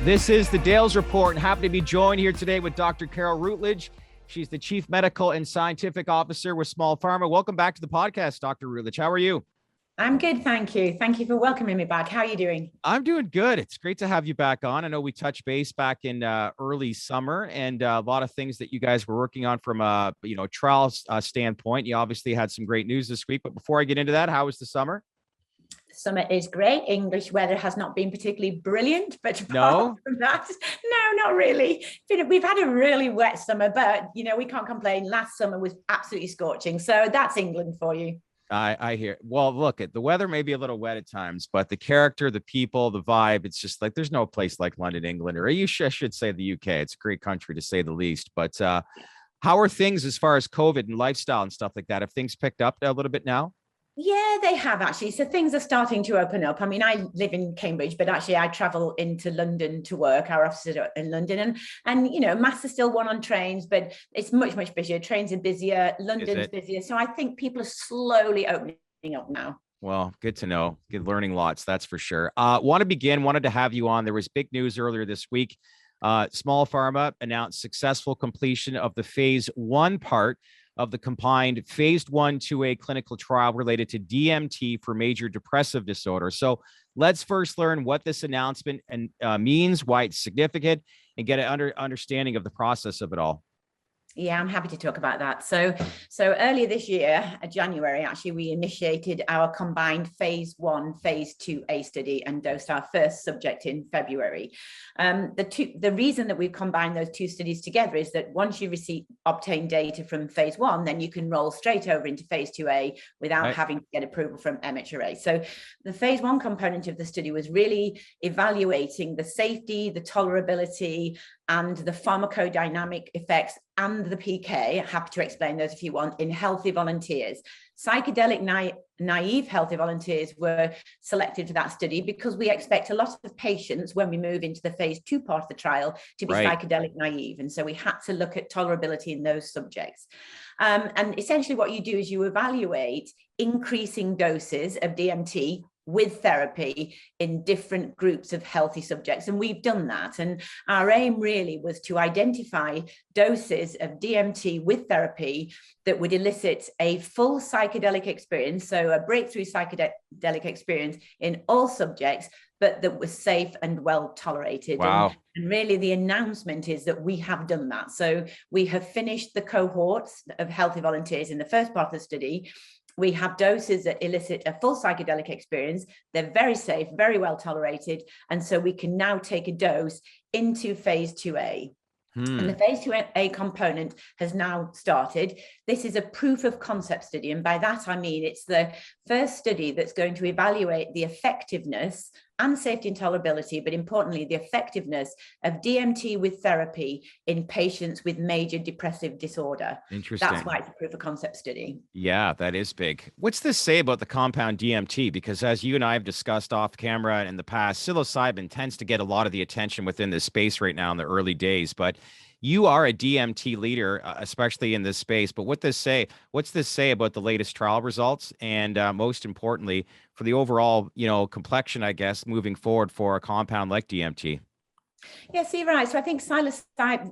This is the Dales Report, and happy to be joined here today with Dr. Carol-Routledge. She's the Chief Medical and Scientific Officer with Small Pharma. Welcome back to the podcast, Dr. Routledge. How are you? I'm good, thank you. Thank you for welcoming me back. How are you doing? I'm doing good. It's great to have you back on. I know we touched base back in early summer, and a lot of things that you guys were working on from a trial standpoint. You obviously had some great news this week, but before I get into that, how was the summer? Summer is great. English weather has not been particularly brilliant, but apart from that, no, not really. We've had a really wet summer, but we can't complain. Last summer was absolutely scorching. So that's England for you. I hear. Well, look, the weather may be a little wet at times, but the character, the people, the vibe, it's just like there's no place like London, England, or I should say the UK. It's a great country to say the least. But how are things as far as COVID and lifestyle and stuff like that? Have things picked up a little bit now? Yeah, they have actually. So things are starting to open up. I mean, I live in Cambridge, but actually I travel into London to work. Our offices are in London, and masks are still one on trains, but it's much, much busier. Trains are busier. London's busier. So I think people are slowly opening up now. Well, good to know. Good learning lots, that's for sure. Wanted to have you on. There was big news earlier this week. Small Pharma announced successful completion of the phase 1 part of the combined phase 1/2A clinical trial related to DMT for major depressive disorder. So let's first learn what this announcement means, why it's significant, and get an understanding of the process of it all. Yeah, I'm happy to talk about that. So earlier this year, January, actually, we initiated our combined phase 1, phase 2A study and dosed our first subject in February. The reason that we've combined those two studies together is that once you obtain data from phase 1, then you can roll straight over into phase 2A without having to get approval from MHRA. So the phase 1 component of the study was really evaluating the safety, the tolerability, and the pharmacodynamic effects and the PK. Happy to explain those if you want, in healthy volunteers. Psychedelic naive healthy volunteers were selected for that study because we expect a lot of patients when we move into the phase 2 part of the trial to be psychedelic naive. And so we had to look at tolerability in those subjects. And essentially what you do is you evaluate increasing doses of DMT with therapy in different groups of healthy subjects. And we've done that. And our aim really was to identify doses of DMT with therapy that would elicit a full psychedelic experience, so a breakthrough psychedelic experience in all subjects, but that was safe and well tolerated. Wow. And really the announcement is that we have done that. So we have finished the cohorts of healthy volunteers in the first part of the study. We have doses that elicit a full psychedelic experience. They're very safe, very well tolerated. And so we can now take a dose into phase 2A. And the phase 2A component has now started. This is a proof of concept study. And by that, I mean, it's the first study that's going to evaluate the effectiveness and safety and tolerability, but importantly, the effectiveness of DMT with therapy in patients with major depressive disorder. Interesting. That's why it's a proof of concept study. Yeah, that is big. What's this say about the compound DMT? Because as you and I have discussed off camera in the past, psilocybin tends to get a lot of the attention within this space right now in the early days, but you are a DMT leader, especially in this space. But what's this say about the latest trial results? And most importantly, for the overall, complexion, I guess, moving forward for a compound like DMT? Yes, you're right. So I think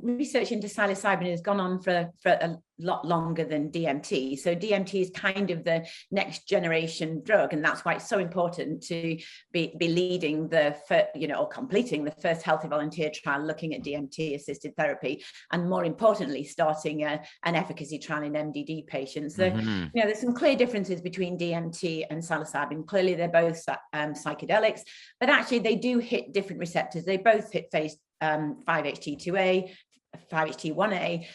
research into psilocybin has gone on for a lot longer than DMT. So DMT is kind of the next generation drug, and that's why it's so important to be leading or completing the first healthy volunteer trial looking at DMT assisted therapy, and more importantly, starting an efficacy trial in MDD patients. So, there's some clear differences between DMT and psilocybin. Clearly, they're both psychedelics, but actually they do hit different receptors. They both hit phase 5-HT2A, 5-HT1A,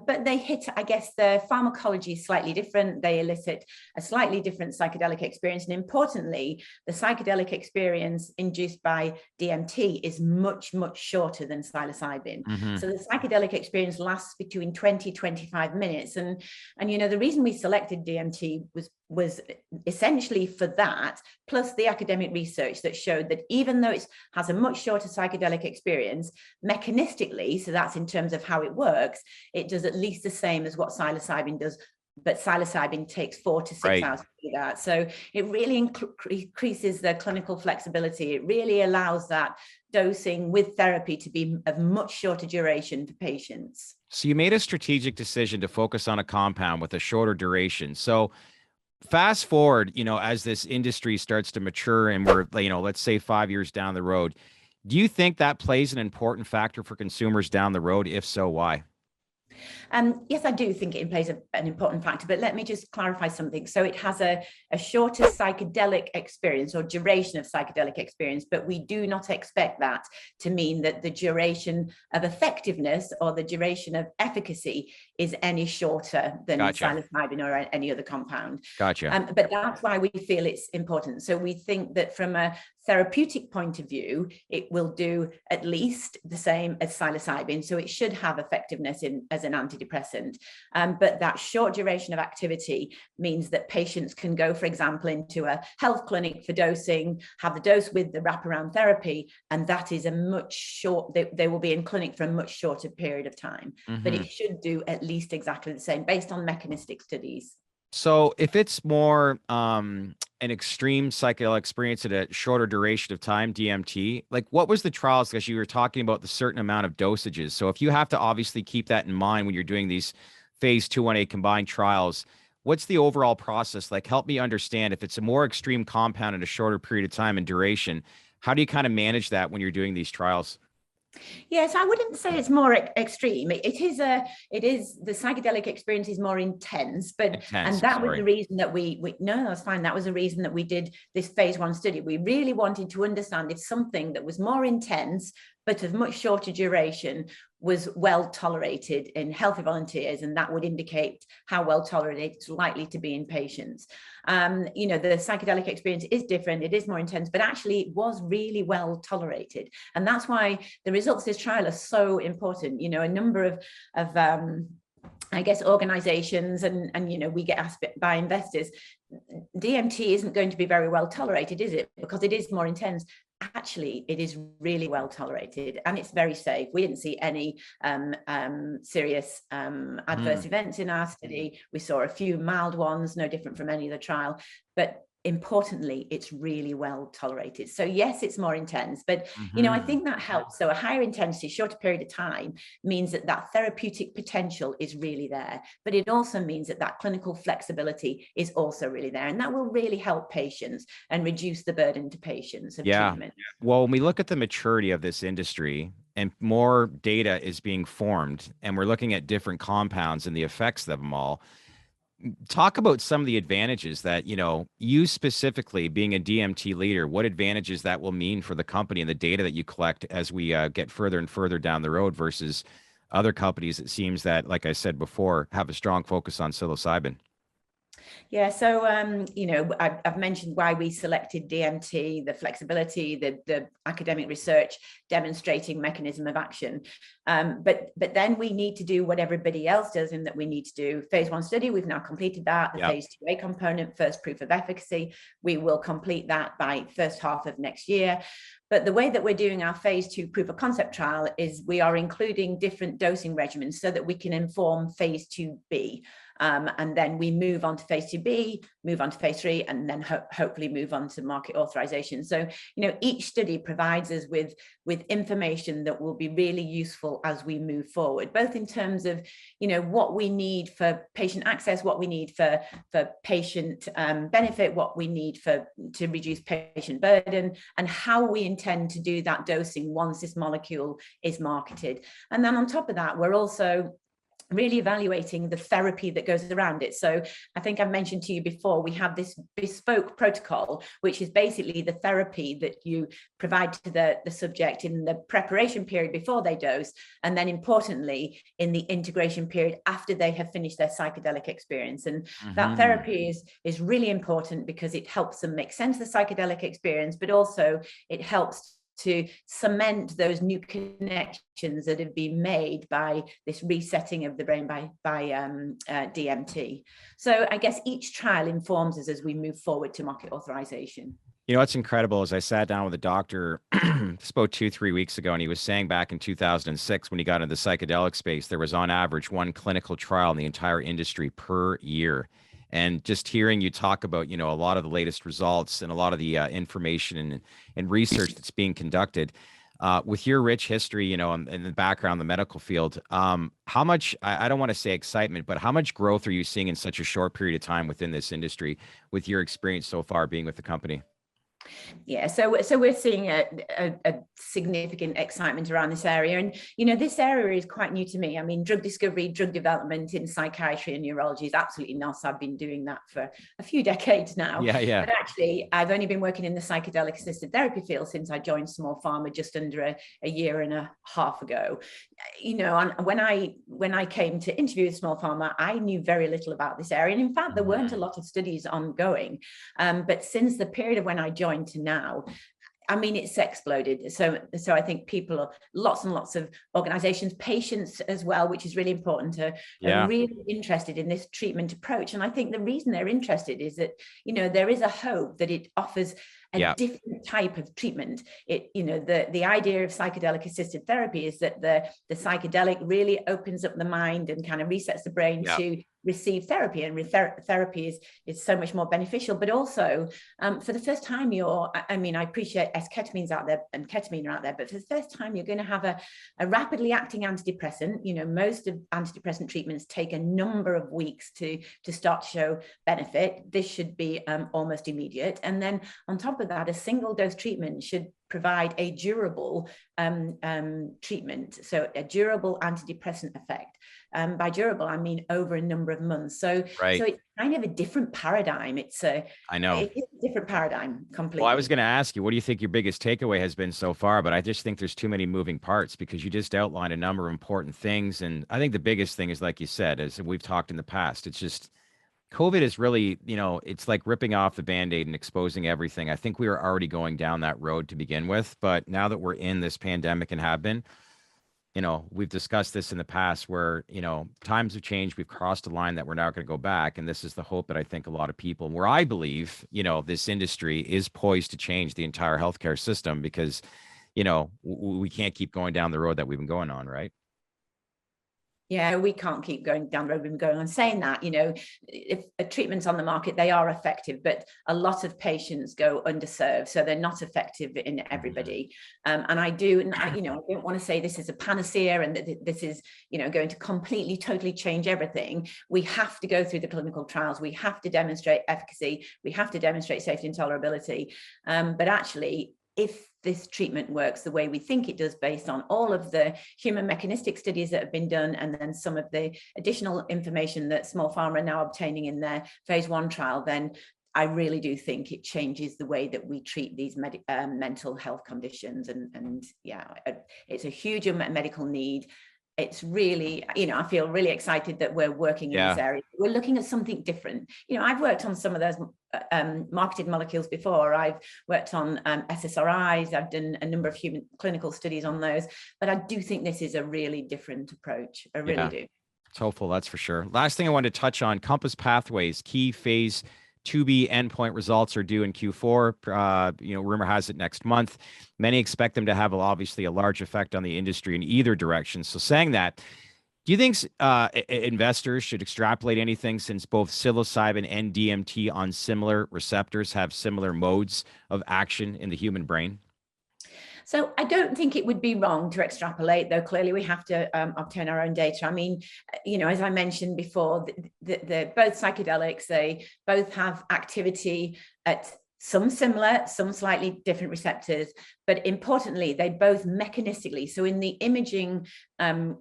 but they hit, I guess, the pharmacology is slightly different. They elicit a slightly different psychedelic experience. And importantly, the psychedelic experience induced by DMT is much, much shorter than psilocybin. So the psychedelic experience lasts between 20-25 minutes. And the reason we selected DMT was essentially for that, plus the academic research that showed that even though it has a much shorter psychedelic experience, mechanistically, so that's in terms of how it works, it does at least the same as what psilocybin does but psilocybin takes 4 to 6 Right. hours to do that. So it really increases the clinical flexibility. It really allows that dosing with therapy to be of much shorter duration for patients. So you made a strategic decision to focus on a compound with a shorter duration. So fast forward, as this industry starts to mature and we're, let's say 5 years down the road, do you think that plays an important factor for consumers down the road? If so, why? Yes, I do think it plays an important factor, but let me just clarify something. So it has a shorter psychedelic experience or duration of psychedelic experience, but we do not expect that to mean that the duration of effectiveness or the duration of efficacy is any shorter than psilocybin or any other compound. Gotcha. But that's why we feel it's important. So we think that from a therapeutic point of view, it will do at least the same as psilocybin. So it should have effectiveness as an antidepressant. But that short duration of activity means that patients can go, for example, into a health clinic for dosing, have the dose with the wraparound therapy, and that is a much short, they will be in clinic for a much shorter period of time. But it should do at least exactly the same based on mechanistic studies. So if it's more an extreme psychedelic experience at a shorter duration of time, DMT, like what was the trials? Because you were talking about the certain amount of dosages. So if you have to obviously keep that in mind when you're doing these phase 2/1A combined trials, what's the overall process? Like, help me understand if it's a more extreme compound in a shorter period of time and duration, how do you kind of manage that when you're doing these trials? Yes, I wouldn't say it's more extreme. It is the psychedelic experience is more intense, but Intense, and that was sorry. the reason that we no, that's fine. That was the reason that we did this phase 1 study. We really wanted to understand if something that was more intense but of much shorter duration was well tolerated in healthy volunteers, and that would indicate how well tolerated it's likely to be in patients. The psychedelic experience is different, it is more intense, but actually it was really well tolerated. And that's why the results of this trial are so important. A number of I guess organizations and we get asked by investors, DMT isn't going to be very well tolerated, is it? Because it is more intense. Actually, it is really well tolerated and it's very safe. We didn't see any serious adverse events in our study. We saw a few mild ones, no different from any other trial, but importantly, it's really well tolerated. So yes, it's more intense, but I think that helps. So a higher intensity, shorter period of time means that therapeutic potential is really there, but it also means that clinical flexibility is also really there, and that will really help patients and reduce the burden to patients of treatment. Well, when we look at the maturity of this industry and more data is being formed and we're looking at different compounds and the effects of them all, talk about some of the advantages that, you specifically being a DMT leader, what advantages that will mean for the company and the data that you collect as we get further and further down the road versus other companies. It seems that, like I said before, have a strong focus on psilocybin. Yeah, so I've mentioned why we selected DMT, the flexibility, the academic research demonstrating mechanism of action. But then we need to do what everybody else does, in that we need to do phase 1 study. We've now completed that. The phase 2A component, first proof of efficacy, we will complete that by first half of next year. But the way that we're doing our phase 2 proof of concept trial is we are including different dosing regimens so that we can inform phase 2B. And then we move on to phase 2B, move on to phase 3, and then hopefully move on to market authorization. So, each study provides us with information that will be really useful as we move forward, both in terms of, what we need for patient access, what we need for patient benefit, what we need to reduce patient burden, and how we intend to do that dosing once this molecule is marketed. And then on top of that, we're also really evaluating the therapy that goes around it. So I think I've mentioned to you before, we have this bespoke protocol, which is basically the therapy that you provide to the subject in the preparation period before they dose, and then importantly, in the integration period after they have finished their psychedelic experience. And that therapy is really important because it helps them make sense of the psychedelic experience, but also it helps to cement those new connections that have been made by this resetting of the brain by DMT. So I guess each trial informs us as we move forward to market authorization. You know, what's incredible is I sat down with a doctor just about 2, 3 weeks ago, and he was saying back in 2006, when he got into the psychedelic space, there was on average one clinical trial in the entire industry per year. And just hearing you talk about, you know, a lot of the latest results and a lot of the information and research that's being conducted, with your rich history, you know, in the background, the medical field, how much, I don't want to say excitement, but how much growth are you seeing in such a short period of time within this industry with your experience so far being with the company? Yeah, so we're seeing a significant excitement around this area, and you know, this area is quite new to me. I mean, drug discovery, drug development in psychiatry and neurology is absolutely not. I've been doing that for a few decades now. Yeah, yeah. But actually, I've only been working in the psychedelic assisted therapy field since I joined Small Pharma just under a year and a half ago. You know, and when I came to interview with Small Pharma, I knew very little about this area, and in fact, there weren't a lot of studies ongoing. But since the period of when I joined to now, I mean, it's exploded. So I think people are lots and lots of organizations, patients as well, which is really important, are really interested in this treatment approach. And I think the reason they're interested is that, you know, there is a hope that it offers a different type of treatment. It, you know, the idea of psychedelic assisted therapy is that the psychedelic really opens up the mind and kind of resets the brain to receive therapy, and therapy is so much more beneficial. But also, for the first time, I mean, I appreciate esketamines out there and ketamine are out there, but for the first time, you're going to have a rapidly acting antidepressant. You know, most of antidepressant treatments take a number of weeks to start to show benefit. This should be almost immediate. And then on top of that, a single dose treatment should provide a durable treatment, so a durable antidepressant effect. By durable, I mean over a number of months. So it's kind of a different paradigm. It's a different paradigm completely. Well, I was going to ask you, what do you think your biggest takeaway has been so far? But I just think there's too many moving parts, because you just outlined a number of important things. And I think the biggest thing is, like you said, as we've talked in the past, it's just COVID is really, you know, it's like ripping off the Band-Aid and exposing everything. I think we were already going down that road to begin with, but now that we're in this pandemic and have been, you know, we've discussed this in the past where, you know, times have changed. We've crossed a line that we're not going to go back. And this is the hope that I think a lot of people, where I believe, you know, this industry is poised to change the entire healthcare system, because, you know, we can't keep going down the road that we've been going on, right? Yeah, we can't keep going down the road we've been going on. Saying that, you know, if a treatment's on the market, they are effective, but a lot of patients go underserved, so they're not effective in everybody. And I don't want to say this is a panacea and that this is, you know, going to completely, totally change everything. We have to go through the clinical trials. We have to demonstrate efficacy. We have to demonstrate safety and tolerability. But actually, if this treatment works the way we think it does, based on all of the human mechanistic studies that have been done, and then some of the additional information that Small Pharma are now obtaining in their phase 1 trial, then I really do think it changes the way that we treat these mental health conditions. And it's a huge medical need. It's really, you know, I feel really excited that we're working in this area. We're looking at something different. You know, I've worked on some of those marketed molecules before. I've worked on SSRIs. I've done a number of human clinical studies on those, but I do think this is a really different approach. I really do. It's hopeful, that's for sure. Last thing I wanted to touch on, Compass Pathways, key phase 2B endpoint results are due in Q4. You know, rumor has it next month. Many expect them to have obviously a large effect on the industry in either direction. So saying that, do you think investors should extrapolate anything, since both psilocybin and DMT on similar receptors have similar modes of action in the human brain? So I don't think it would be wrong to extrapolate, though clearly we have to obtain our own data. I mean, you know, as I mentioned before, they're both psychedelics. They both have activity at some similar, some slightly different receptors, but importantly, they both mechanistically. So in the imaging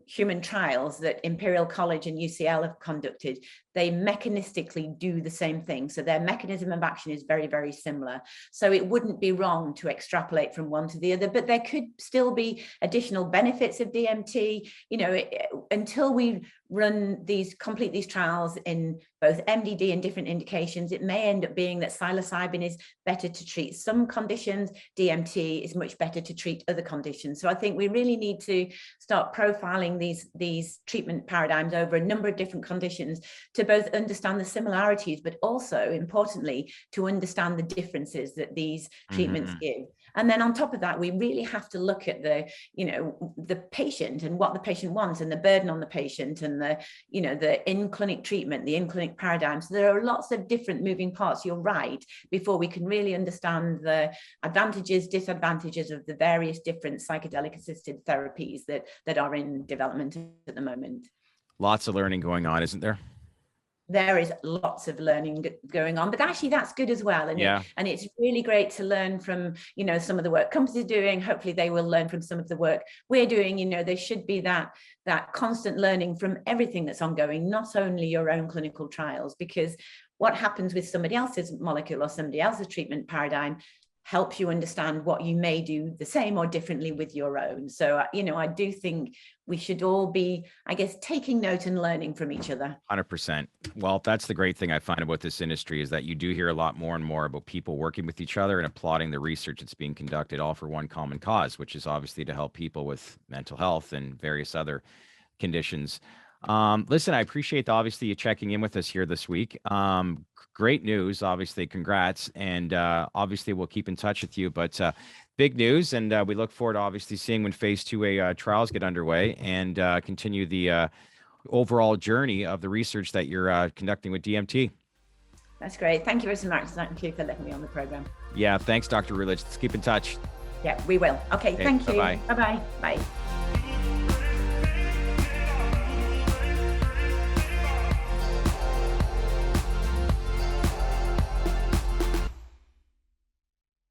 human trials that Imperial College and UCL have conducted, they mechanistically do the same thing. So their mechanism of action is very, very similar. So it wouldn't be wrong to extrapolate from one to the other, but there could still be additional benefits of DMT, you know, until we complete these trials in both MDD and different indications. It may end up being that psilocybin is better to treat some conditions. DMT is is much better to treat other conditions. So I think we really need to start profiling these treatment paradigms over a number of different conditions to both understand the similarities, but also importantly, to understand the differences that these treatments give. And then on top of that, we really have to look at the patient and what the patient wants, and the burden on the patient, and the in-clinic treatment, the in-clinic paradigm. So there are lots of different moving parts, you're right, before we can really understand the advantages, disadvantages of the various different psychedelic assisted therapies that are in development at the moment. Lots of learning going on, isn't there? There is lots of learning going on, but actually that's good as well. And, and it's really great to learn from, some of the work companies are doing. Hopefully they will learn from some of the work we're doing. There should be that constant learning from everything that's ongoing, not only your own clinical trials, because what happens with somebody else's molecule or somebody else's treatment paradigm helps you understand what you may do the same or differently with your own. So, I do think we should all be, I guess, taking note and learning from each other. 100%. Well, that's the great thing I find about this industry, is that you do hear a lot more and more about people working with each other and applauding the research that's being conducted, all for one common cause, which is obviously to help people with mental health and various other conditions. Listen, I appreciate obviously you checking in with us here this week. Great news, obviously, congrats. And obviously we'll keep in touch with you, but big news. And we look forward to obviously seeing when phase 2A trials get underway and continue the overall journey of the research that you're conducting with DMT. That's great. Thank you very much. Thank you for letting me on the program. Yeah, thanks, Dr. Routledge. Let's keep in touch. Yeah, we will. Okay, thank you. Bye-bye. Bye-bye. Bye.